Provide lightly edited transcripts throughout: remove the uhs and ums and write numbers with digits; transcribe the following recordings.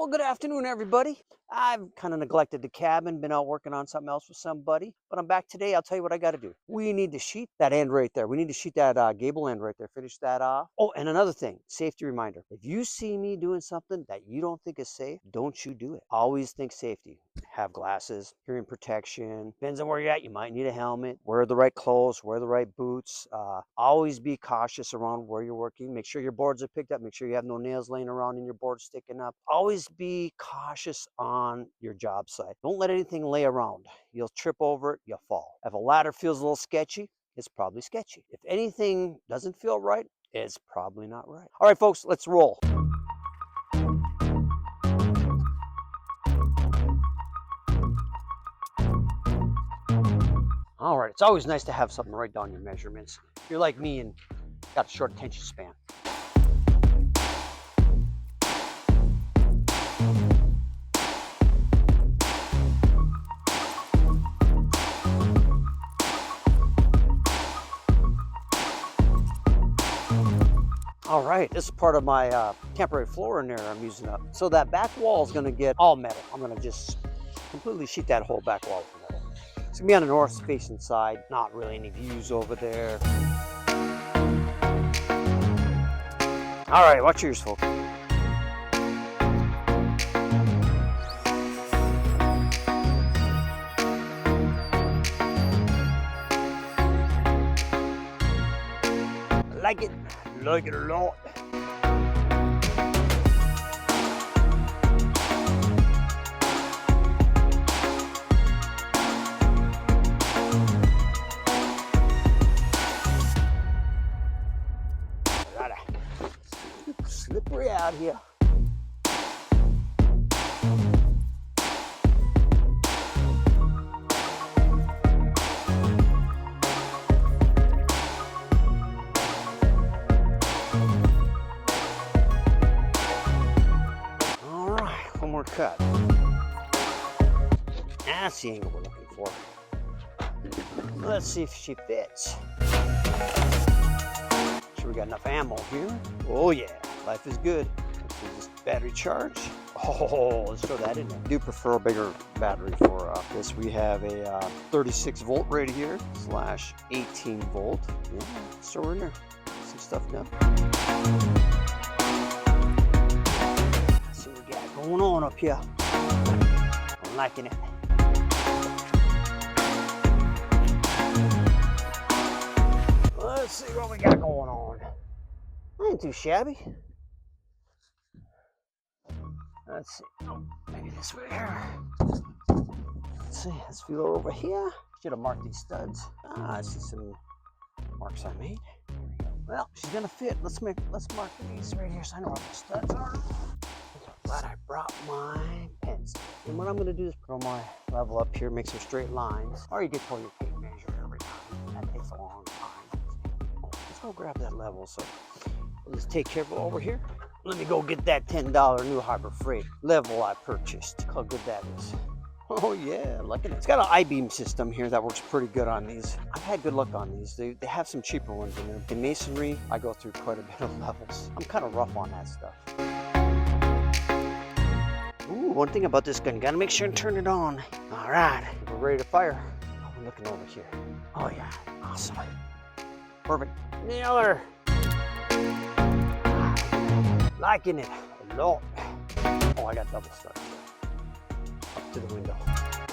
Well, good afternoon, everybody. I've kind of neglected the cabin, been out working on something else with somebody, but I'm back today. I'll tell you what I got to do. We need to sheet that end right there. We need to sheet that gable end right there, finish that off. Oh, and another thing, safety reminder. If you see me doing something that you don't think is safe, don't you do it. Always think safety. Have glasses, hearing protection. Depends on where you're at. You might need a helmet. Wear the right clothes, wear the right boots. Always be cautious around where you're working. Make sure your boards are picked up. Make sure you have no nails laying around and your board sticking up. Always be cautious on your job site. Don't let anything lay around. You'll trip over it, you'll fall. If a ladder feels a little sketchy, it's probably sketchy. If anything doesn't feel right, it's probably not right. All right, folks, let's roll. All right, it's always nice to have something to write down your measurements. If you're like me and got a short attention span. All right, this is part of my temporary floor in there I'm using up. So that back wall is gonna get all metal. I'm gonna just completely sheet that whole back wall with metal. It's gonna be on the north facing side, not really any views over there. All right, watch yours, folks. Like it a lot. Slippery out here. One more cut. That's the angle we're looking for. Let's see if she fits. Sure we got enough ammo here. Oh yeah, life is good. Let's see this battery charge. Oh, let's throw that in there. I do prefer a bigger battery for this. We have a 36 volt right here / 18 volt. Yeah, so we're in there. Some stuff now. Going on up here. I'm liking it. Let's see what we got going on. Ain't too shabby. Let's see. Oh, maybe this way here. Let's see. Let's feel over here. Should have marked these studs. I see some marks I made. There we go. Well, she's gonna fit. Let's mark these right here so I know where the studs are. Glad I brought my pencil. And what I'm going to do is put my level up here, make some straight lines. Or you can pull your tape measure every time. That takes a long time. Let's go grab that level. So we'll just take care of it over here. Let me go get that $10 new Harbor Freight level I purchased. Look how good that is. Oh yeah, look at it. It's got an I-beam system here that works pretty good on these. I've had good luck on these. They have some cheaper ones in there. In masonry, I go through quite a bit of levels. I'm kind of rough on that stuff. Ooh, one thing about this gun, you gotta make sure and turn it on. All right, we're ready to fire. Oh, I'm looking over here. Oh yeah, awesome. Perfect. Nailed her. Liking it a lot. Oh, I got double stuck up to the window.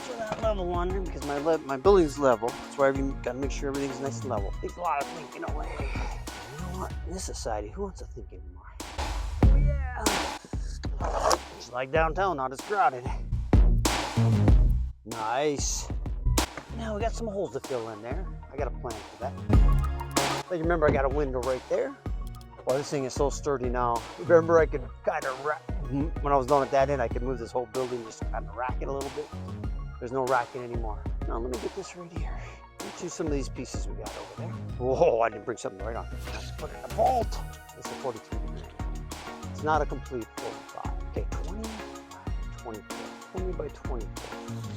So that level one, because my building's level. That's why you gotta make sure everything's nice and level. Takes a lot of thinking away. You know what? In this society, who wants to think anymore? Oh yeah. It's like downtown, not as crowded. Nice. Now we got some holes to fill in there. I got a plan for that. But you remember I got a window right there. Well, this thing is so sturdy now. Remember I could kind of when I was done at that end, I could move this whole building, just kind of rack it a little bit. There's no racking anymore. Now let me get this right here. Let's do some of these pieces we got over there. Whoa, I didn't bring something right on. Let's put it in the vault. It's a 43 degree. It's not a complete 45. Okay, 20 by 24. 20 by 24.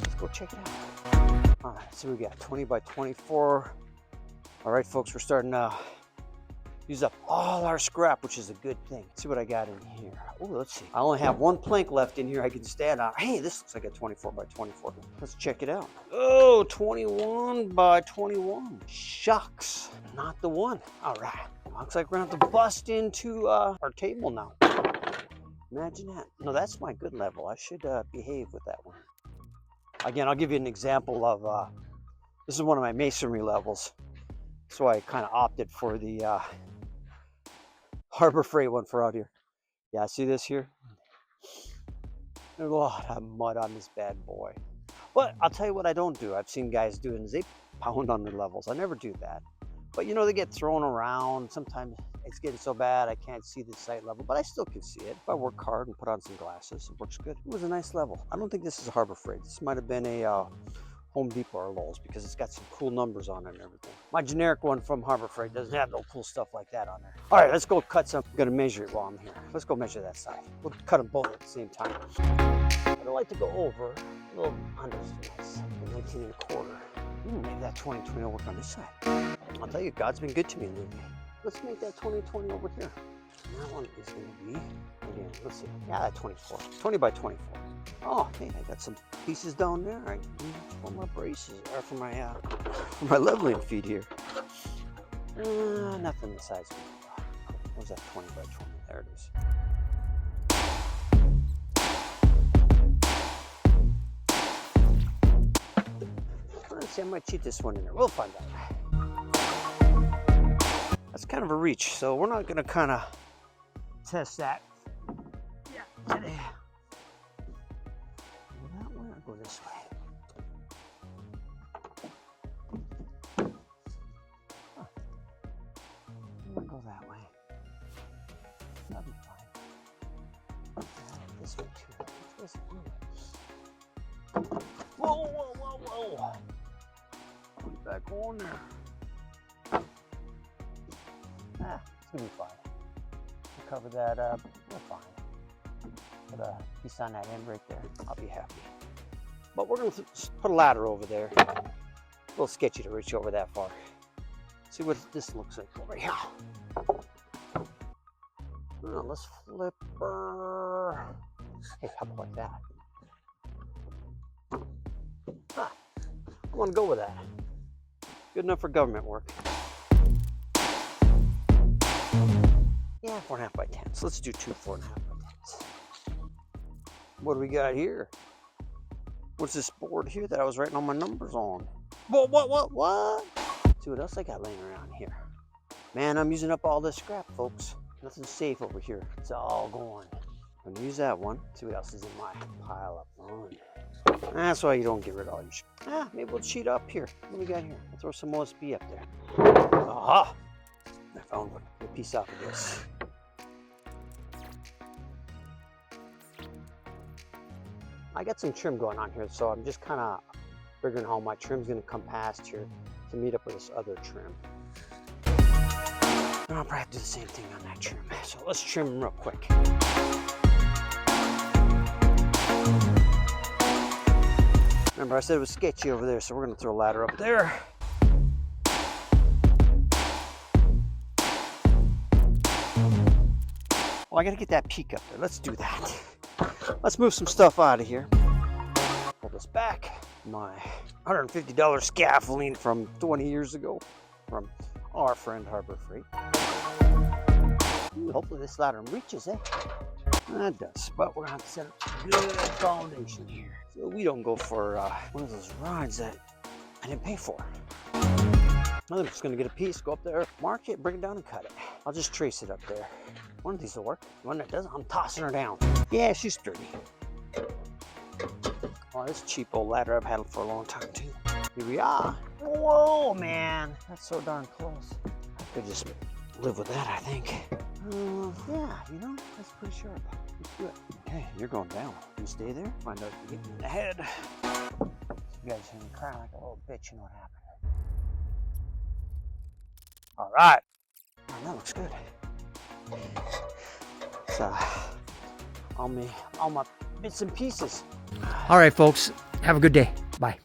Let's go check it out. All right, so we got 20 by 24. All right, folks, we're starting to Use up all our scrap, which is a good thing. Let's see what I got in here. Oh, let's see. I only have one plank left in here I can stand on. Hey, this looks like a 24 by 24. Let's check it out. Oh, 21 by 21. Shucks, not the one. All right. Looks like we're gonna have to bust into our table now. Imagine that. No, that's my good level. I should behave with that one. Again, I'll give you an example of, this is one of my masonry levels. So I kind of opted for the Harbor Freight one for out here. Yeah, see this here? There's a lot of mud on this bad boy. But I'll tell you what I don't do. I've seen guys doing is they pound on their levels. I never do that. But you know, they get thrown around. Sometimes it's getting so bad I can't see the sight level, but I still can see it. If I work hard and put on some glasses, it works good. It was a nice level. I don't think this is a Harbor Freight. This might have been a Home Depot or Lowe's because it's got some cool numbers on it and everything. My generic one from Harbor Freight doesn't have no cool stuff like that on there. All right, let's go cut some. I'm gonna measure it while I'm here. Let's go measure that side. We'll cut them both at the same time. I'd like to go over a little under nice, 19 and a quarter. Maybe that 20/20 will work on this side. I'll tell you, God's been good to me lately. Let's make that 20/20 over here. And that one is gonna be, again, let's see. Yeah, that 24, 20 by 24. Oh, hey, I got some pieces down there. I need for my braces, or for my leveling feet here. Nothing the size of it. What was that, 20 by 20? There it is. Let's see, I might cheat this one in there. We'll find out. That's kind of a reach, so we're not gonna kind of test that. Yeah, today. That way or go this way? Huh. I'm gonna go that way. That'll be fine. This way too. Which way? Whoa, whoa, whoa, whoa! Put it back on there. It's gonna be fine. We'll cover that up. We're fine. Put a piece on that end right there. I'll be happy. But we're gonna put a ladder over there. A little sketchy to reach over that far. See what this looks like over here. Oh, let's flip her. Hey, how about like that? Ah, I want to go with that. Good enough for government work. Yeah, 4.5 by 10. So let's do two 4.5 by 10s. What do we got here? What's this board here that I was writing all my numbers on? What? See what else I got laying around here. Man, I'm using up all this scrap, folks. Nothing's safe over here. It's all gone. I'm gonna use that one. See what else is in my pile up front. That's why you don't get rid of all your shit. Maybe we'll cheat up here. What do we got here? We'll throw some OSB up there. Aha! I found one. A piece off of this. I got some trim going on here, so I'm just kind of figuring how my trim's going to come past here to meet up with this other trim. And I'll probably do the same thing on that trim. So let's trim them real quick. Remember, I said it was sketchy over there, so we're going to throw a ladder up there. Well, I got to get that peak up there. Let's do that. Let's move some stuff out of here. Pull this back. My $150 scaffolding from 20 years ago from our friend Harbor Freight. Ooh, hopefully this ladder reaches it. That does, but we're going to have to set up a good foundation here so we don't go for one of those rides that I didn't pay for. I'm just going to get a piece, go up there, mark it, bring it down and cut it. I'll just trace it up there. One of these will work. One that doesn't, I'm tossing her down. Yeah, she's sturdy. Oh, this cheap old ladder I've had for a long time too. Here we are. Whoa, man. That's so darn close. I could just live with that, I think. Yeah, you know, that's pretty sharp. Let's do it. Okay, you're going down. You stay there. Find out if you're getting in the head. You guys hear me cry like a little bitch, you know what happened. All right. Oh, that looks good. So, all my bits and pieces. All right, folks. Have a good day. Bye.